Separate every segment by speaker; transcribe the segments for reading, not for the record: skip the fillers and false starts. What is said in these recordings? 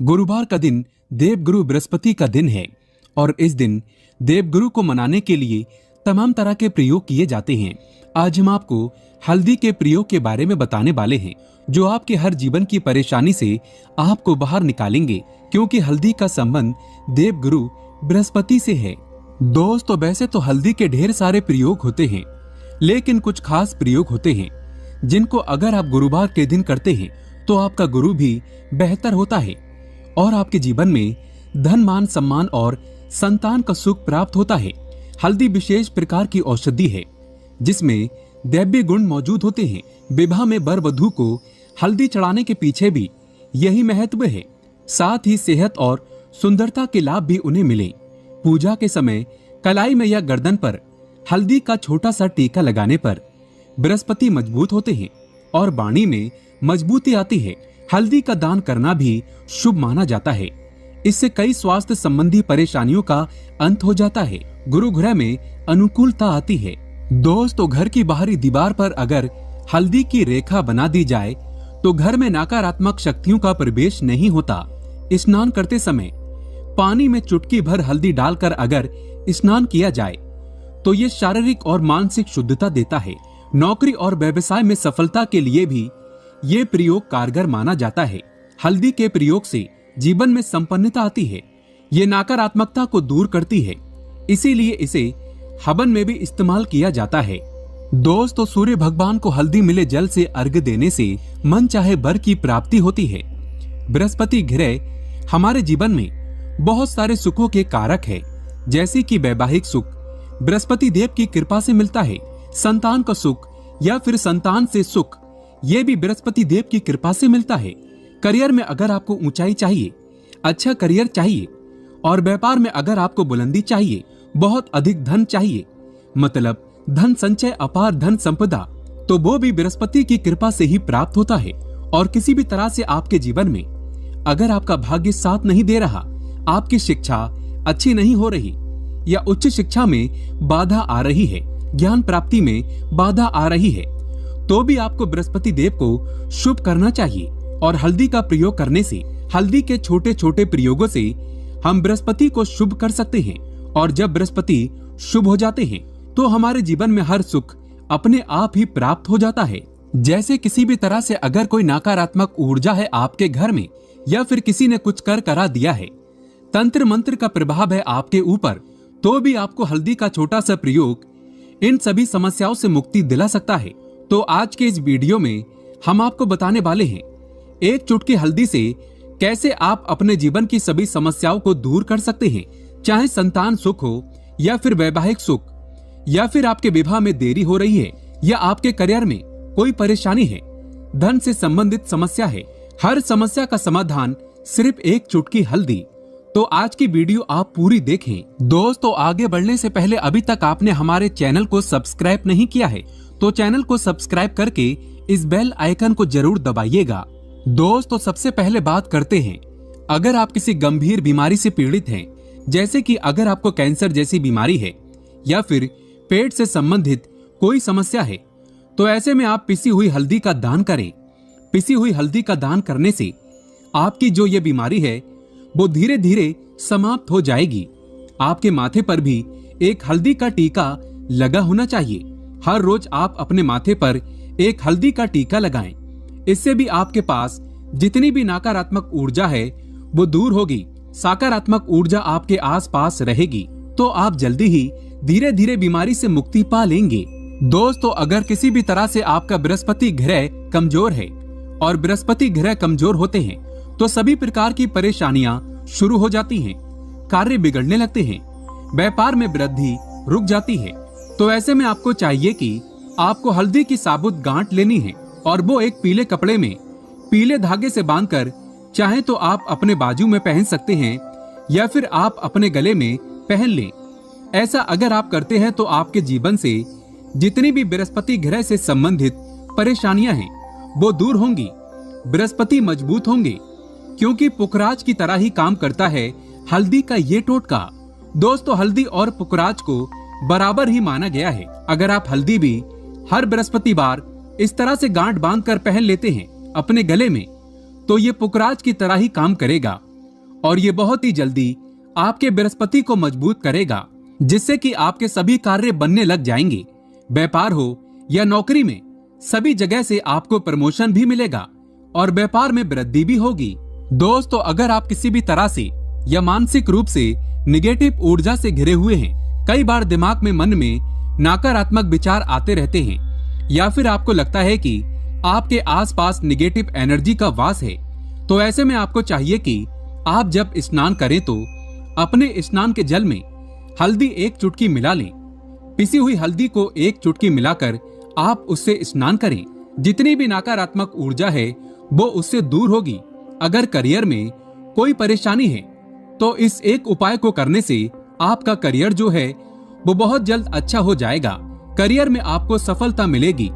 Speaker 1: गुरुवार का दिन देवगुरु बृहस्पति का दिन है और इस दिन देवगुरु को मनाने के लिए तमाम तरह के प्रयोग किए जाते हैं। आज हम आपको हल्दी के प्रयोग के बारे में बताने वाले हैं जो आपके हर जीवन की परेशानी से आपको बाहर निकालेंगे, क्योंकि हल्दी का संबंध देवगुरु बृहस्पति से है। दोस्तों, वैसे तो हल्दी के ढेर सारे प्रयोग होते हैं, लेकिन कुछ खास प्रयोग होते हैं जिनको अगर आप गुरुवार के दिन करते हैं तो आपका गुरु भी बेहतर होता है और आपके जीवन में धन, मान, सम्मान और संतान का सुख प्राप्त होता है। हल्दी विशेष प्रकार की औषधि है जिसमें दैवीय गुण मौजूद होते हैं। विवाह में वर वधू को हल्दी चढ़ाने के पीछे भी यही महत्व है। साथ ही सेहत और सुंदरता के लाभ भी उन्हें मिले। पूजा के समय कलाई में या गर्दन पर हल्दी का छोटा सा टीका लगाने पर बृहस्पति मजबूत होते हैं और वाणी में मजबूती आती है। हल्दी का दान करना भी शुभ माना जाता है। इससे कई स्वास्थ्य संबंधी परेशानियों का अंत हो जाता है। गुरु ग्रह में अनुकूलता आती है। दोस्तों, घर की बाहरी दीवार पर अगर हल्दी की रेखा बना दी जाए तो घर में नकारात्मक शक्तियों का प्रवेश नहीं होता। स्नान करते समय पानी में चुटकी भर हल्दी डालकर अगर स्नान किया जाए तो ये शारीरिक और मानसिक शुद्धता देता है। नौकरी और व्यवसाय में सफलता के लिए भी ये प्रयोग कारगर माना जाता है। हल्दी के प्रयोग से जीवन में संपन्नता आती है। ये नकारात्मकता को दूर करती है, इसीलिए इसे हवन में भी इस्तेमाल किया जाता है। दोस्तों, सूर्य भगवान को हल्दी मिले जल से अर्घ्य देने से मन चाहे वर की प्राप्ति होती है। बृहस्पति ग्रह हमारे जीवन में बहुत सारे सुखों के कारक है, जैसे कि वैवाहिक सुख बृहस्पति देव की कृपा से मिलता है। संतान का सुख या फिर संतान से सुख, ये भी बृहस्पति देव की कृपा से मिलता है। करियर में अगर आपको ऊंचाई चाहिए, अच्छा करियर चाहिए और व्यापार में अगर आपको बुलंदी चाहिए, बहुत अधिक धन चाहिए, मतलब धन संचय, अपार धन संपदा, तो वो भी बृहस्पति की कृपा से ही प्राप्त होता है। और किसी भी तरह से आपके जीवन में अगर आपका भाग्य साथ नहीं दे रहा, आपकी शिक्षा अच्छी नहीं हो रही या उच्च शिक्षा में बाधा आ रही है, ज्ञान प्राप्ति में बाधा आ रही है, तो भी आपको बृहस्पति देव को शुभ करना चाहिए। और हल्दी का प्रयोग करने से, हल्दी के छोटे छोटे प्रयोगों से हम बृहस्पति को शुभ कर सकते हैं। और जब बृहस्पति शुभ हो जाते हैं तो हमारे जीवन में हर सुख अपने आप ही प्राप्त हो जाता है। जैसे किसी भी तरह से अगर कोई नकारात्मक ऊर्जा है आपके घर में या फिर किसी ने कुछ कर करा दिया है, तंत्र मंत्र का प्रभाव है आपके ऊपर, तो भी आपको हल्दी का छोटा सा प्रयोग इन सभी समस्याओं से मुक्ति दिला सकता है। तो आज के इस वीडियो में हम आपको बताने वाले हैं एक चुटकी हल्दी से कैसे आप अपने जीवन की सभी समस्याओं को दूर कर सकते हैं, चाहे संतान सुख हो या फिर वैवाहिक सुख, या फिर आपके विवाह में देरी हो रही है, या आपके करियर में कोई परेशानी है, धन से संबंधित समस्या है। हर समस्या का समाधान सिर्फ एक चुटकी हल्दी। तो आज की वीडियो आप पूरी देखें। दोस्तों, आगे बढ़ने से पहले अभी तक आपने हमारे चैनल को सब्सक्राइब नहीं किया है तो चैनल को सब्सक्राइब करके इस बेल आइकन को जरूर दबाइएगा। दोस्तों, सबसे पहले बात करते हैं, अगर आप किसी गंभीर बीमारी से पीड़ित हैं, जैसे कि अगर आपको कैंसर जैसी बीमारी है या फिर पेट से संबंधित कोई समस्या है, तो ऐसे में आप पिसी हुई हल्दी का दान करें। पिसी हुई हल्दी का दान करने से आपकी जो ये बीमारी है वो धीरे धीरे समाप्त हो जाएगी। आपके माथे पर भी एक हल्दी का टीका लगा होना चाहिए। हर रोज आप अपने माथे पर एक हल्दी का टीका लगाएं। इससे भी आपके पास जितनी भी नकारात्मक ऊर्जा है वो दूर होगी, सकारात्मक ऊर्जा आपके आसपास रहेगी, तो आप जल्दी ही धीरे धीरे बीमारी से मुक्ति पा लेंगे। दोस्तों, अगर किसी भी तरह से आपका बृहस्पति ग्रह कमजोर है, और बृहस्पति ग्रह कमजोर होते हैं तो सभी प्रकार की परेशानियां शुरू हो जाती हैं, कार्य बिगड़ने लगते हैं, व्यापार में वृद्धि रुक जाती है। तो ऐसे में आपको चाहिए कि आपको हल्दी की साबुत गांठ लेनी है और वो एक पीले कपड़े में पीले धागे से बांधकर, चाहे तो आप अपने बाजू में पहन सकते हैं या फिर आप अपने गले में पहन लें। ऐसा अगर आप करते हैं तो आपके जीवन से जितनी भी बृहस्पति ग्रह से संबंधित परेशानियां हैं वो दूर होंगी। बृहस्पति मजबूत होंगे, क्योंकि पुखराज की तरह ही काम करता है हल्दी का ये टोटका। दोस्तों, हल्दी और पुखराज को बराबर ही माना गया है। अगर आप हल्दी भी हर बृहस्पतिवार इस तरह से गांठ बांधकर पहन लेते हैं अपने गले में, तो ये पुखराज की तरह ही काम करेगा। और ये बहुत ही जल्दी आपके बृहस्पति को मजबूत करेगा, जिससे कि आपके सभी कार्य बनने लग जाएंगे। व्यापार हो या नौकरी में, सभी जगह से आपको प्रमोशन भी मिलेगा और व्यापार में वृद्धि भी होगी। दोस्तों, अगर आप किसी भी तरह से या मानसिक रूप से निगेटिव ऊर्जा से घिरे हुए हैं, कई बार दिमाग में, मन में नकारात्मक विचार आते रहते हैं, या फिर आपको लगता है कि आपके आसपास निगेटिव एनर्जी का वास है, तो ऐसे में आपको चाहिए कि आप जब स्नान करें तो अपने स्नान के जल में हल्दी 1 चुटकी मिला लें। पिसी हुई हल्दी को 1 चुटकी मिलाकर आप उससे स्नान करें। जितनी भी नकारात्मक ऊर्जा है वो उससे दूर होगी। अगर करियर में कोई परेशानी है तो इस एक उपाय को करने से आपका करियर जो है वो बहुत जल्द अच्छा हो जाएगा। करियर में आपको सफलता मिलेगी।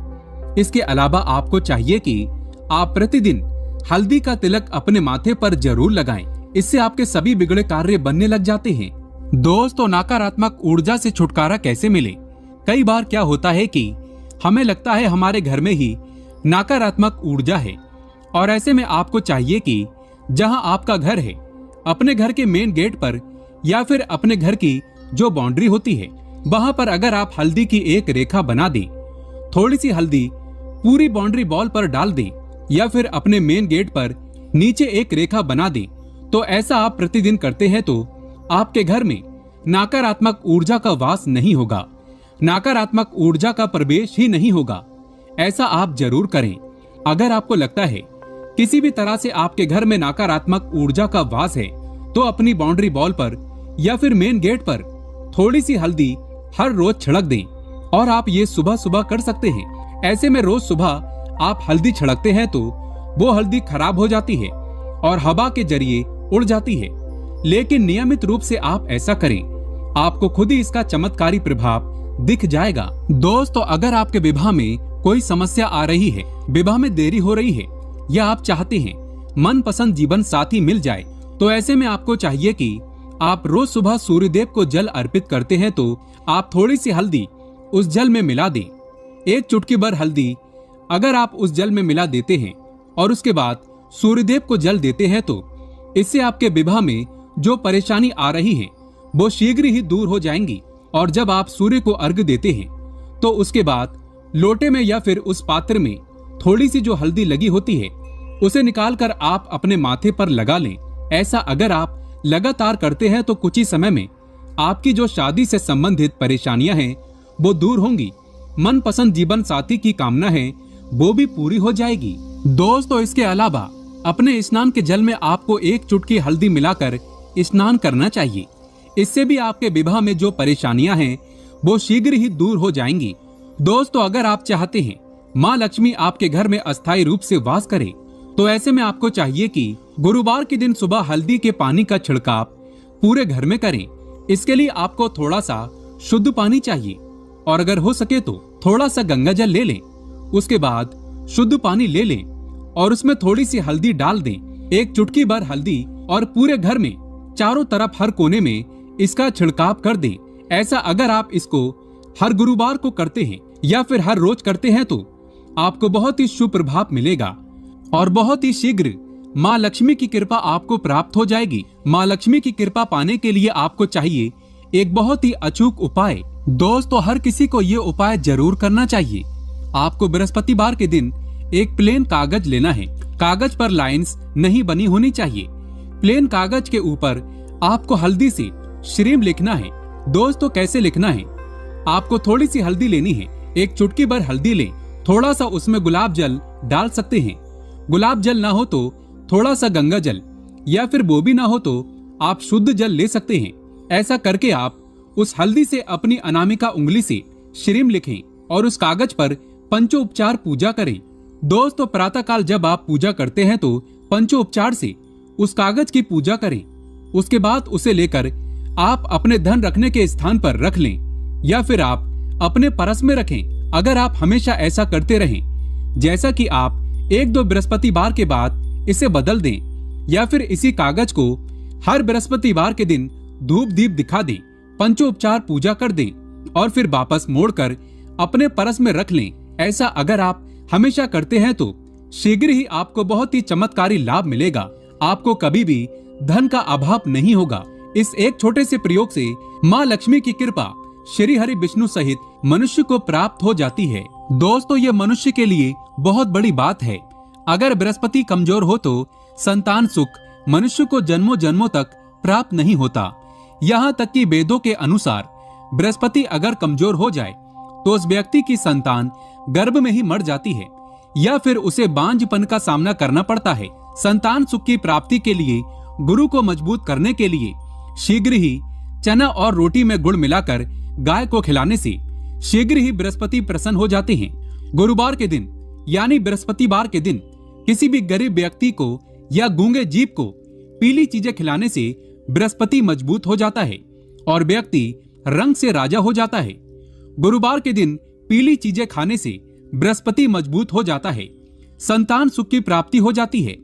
Speaker 1: इसके अलावा आपको चाहिए कि आप प्रतिदिन हल्दी का तिलक अपने माथे पर जरूर लगाएं। इससे आपके सभी बिगड़े कार्य बनने लग जाते हैं। दोस्तों, नकारात्मक ऊर्जा से छुटकारा कैसे मिले? कई बार क्या होता है कि हमें लगता है हमारे घर में ही नकारात्मक ऊर्जा है, और ऐसे में आपको चाहिए कि जहां आपका घर है, अपने घर के मेन गेट पर या फिर अपने घर की जो बाउंड्री होती है, वहां पर अगर आप हल्दी की एक रेखा बना दें, थोड़ी सी हल्दी पूरी बाउंड्री वॉल पर डाल दें, या फिर अपने मेन गेट पर नीचे एक रेखा बना दें, तो ऐसा आप प्रतिदिन करते हैं तो आपके घर में नकारात्मक ऊर्जा का वास नहीं होगा, नकारात्मक ऊर्जा का प्रवेश ही नहीं होगा। ऐसा आप जरूर करें। अगर आपको लगता है किसी भी तरह से आपके घर में नकारात्मक ऊर्जा का वास है, तो अपनी बाउंड्री वॉल पर या फिर मेन गेट पर थोड़ी सी हल्दी हर रोज छिड़क दें, और आप ये सुबह सुबह कर सकते हैं। ऐसे में रोज सुबह आप हल्दी छिड़कते हैं तो वो हल्दी खराब हो जाती है और हवा के जरिए उड़ जाती है। लेकिन नियमित रूप से आप ऐसा करें, आपको खुद ही इसका चमत्कारी प्रभाव दिख जाएगा। दोस्तों, अगर आपके विवाह में कोई समस्या आ रही है, विवाह में देरी हो रही है, या आप चाहते हैं मनपसंद जीवन साथी मिल जाए, तो ऐसे में आपको चाहिए कि आप रोज सुबह सूर्यदेव को जल अर्पित करते हैं तो आप थोड़ी सी हल्दी उस जल में मिला दें। 1 चुटकी भर हल्दी अगर आप उस जल में मिला देते हैं और उसके बाद सूर्यदेव को जल देते हैं, तो इससे आपके विवाह में जो परेशानी आ रही है वो शीघ्र ही दूर हो जाएंगी। और जब आप सूर्य को अर्घ्य देते हैं तो उसके बाद लोटे में या फिर उस पात्र में थोड़ी सी जो हल्दी लगी होती है उसे निकालकर आप अपने माथे पर लगा लें। ऐसा अगर आप लगातार करते हैं तो कुछ ही समय में आपकी जो शादी से संबंधित परेशानियां हैं वो दूर होंगी। मनपसंद जीवन साथी की कामना है वो भी पूरी हो जाएगी। दोस्तों, इसके अलावा अपने स्नान के जल में आपको 1 चुटकी हल्दी मिलाकर स्नान करना चाहिए। इससे भी आपके विवाह में जो परेशानियां हैं वो शीघ्र ही दूर हो जाएंगी। दोस्तों, अगर आप चाहते हैं माँ लक्ष्मी आपके घर में अस्थायी रूप से वास करे, तो ऐसे में आपको चाहिए कि गुरुवार के दिन सुबह हल्दी के पानी का छिड़काव पूरे घर में करें। इसके लिए आपको थोड़ा सा शुद्ध पानी चाहिए, और अगर हो सके तो थोड़ा सा गंगा जल ले लें। उसके बाद शुद्ध पानी ले लें और उसमें थोड़ी सी हल्दी डाल दें, 1 चुटकी भर हल्दी, और पूरे घर में चारों तरफ हर कोने में इसका छिड़काव कर दें। ऐसा अगर आप इसको हर गुरुवार को करते हैं या फिर हर रोज करते हैं तो आपको बहुत ही शुभ प्रभाव मिलेगा और बहुत ही शीघ्र माँ लक्ष्मी की कृपा आपको प्राप्त हो जाएगी। माँ लक्ष्मी की कृपा पाने के लिए आपको चाहिए एक बहुत ही अचूक उपाय। दोस्तों, हर किसी को ये उपाय जरूर करना चाहिए। आपको बृहस्पतिवार के दिन एक प्लेन कागज लेना है। कागज पर लाइंस नहीं बनी होनी चाहिए। प्लेन कागज के ऊपर आपको हल्दी से श्रीम लिखना है। दोस्तों, कैसे लिखना है? आपको थोड़ी सी हल्दी लेनी है, 1 चुटकी भर हल्दी लें, थोड़ा सा उसमें गुलाब जल डाल सकते हैं। गुलाब जल ना हो तो थोड़ा सा गंगा जल, या फिर वो भी ना हो तो आप शुद्ध जल ले सकते हैं। ऐसा करके आप उस हल्दी से अपनी अनामिका उंगली से श्रीम लिखें और उस कागज पर पंचोपचार पूजा करें। दोस्तों, प्रातःकाल जब आप पूजा करते हैं तो पंचोपचार से उस कागज की पूजा करें। उसके बाद उसे लेकर आप अपने धन रखने के स्थान पर रख लें, या फिर आप अपने पर्स में रखें। अगर आप हमेशा ऐसा करते रहें, जैसा कि आप 1-2 बृहस्पतिवार के बाद इसे बदल दें, या फिर इसी कागज को हर बृहस्पतिवार के दिन धूप दीप दिखा दें, पंचोपचार पूजा कर दें और फिर वापस मोड़कर अपने पर्स में रख लें। ऐसा अगर आप हमेशा करते हैं तो शीघ्र ही आपको बहुत ही चमत्कारी लाभ मिलेगा। आपको कभी भी धन का अभाव नहीं होगा। इस एक छोटे से प्रयोग से माँ लक्ष्मी की कृपा श्री हरि विष्णु सहित मनुष्य को प्राप्त हो जाती है। दोस्तों, ये मनुष्य के लिए बहुत बड़ी बात है। अगर बृहस्पति कमजोर हो तो संतान सुख मनुष्य को जन्मों जन्मों तक प्राप्त नहीं होता। यहाँ तक कि वेदों के अनुसार बृहस्पति अगर कमजोर हो जाए तो उस व्यक्ति की संतान गर्भ में ही मर जाती है या फिर उसे बांझपन का सामना करना पड़ता है। संतान सुख की प्राप्ति के लिए गुरु को मजबूत करने के लिए शीघ्र ही चना और रोटी में गुड़ मिलाकर गाय को खिलाने से शीघ्र ही बृहस्पति प्रसन्न हो जाते हैं। गुरुवार के दिन यानी बृहस्पतिवार के दिन किसी भी गरीब व्यक्ति को या गूंगे जीव को पीली चीजें खिलाने से बृहस्पति मजबूत हो जाता है और व्यक्ति रंग से राजा हो जाता है। गुरुवार के दिन पीली चीजें खाने से बृहस्पति मजबूत हो जाता है, संतान सुख की प्राप्ति हो जाती है।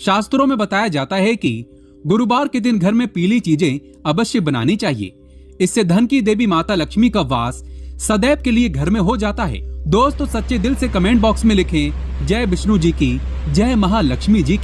Speaker 1: शास्त्रों में बताया जाता है कि गुरुवार के दिन घर में पीली चीजें अवश्य बनानी चाहिए। इससे धन की देवी माता लक्ष्मी का वास सदैव के लिए घर में हो जाता है। दोस्तों, सच्चे दिल से कमेंट बॉक्स में लिखें जय विष्णु जी की, जय महालक्ष्मी जी की।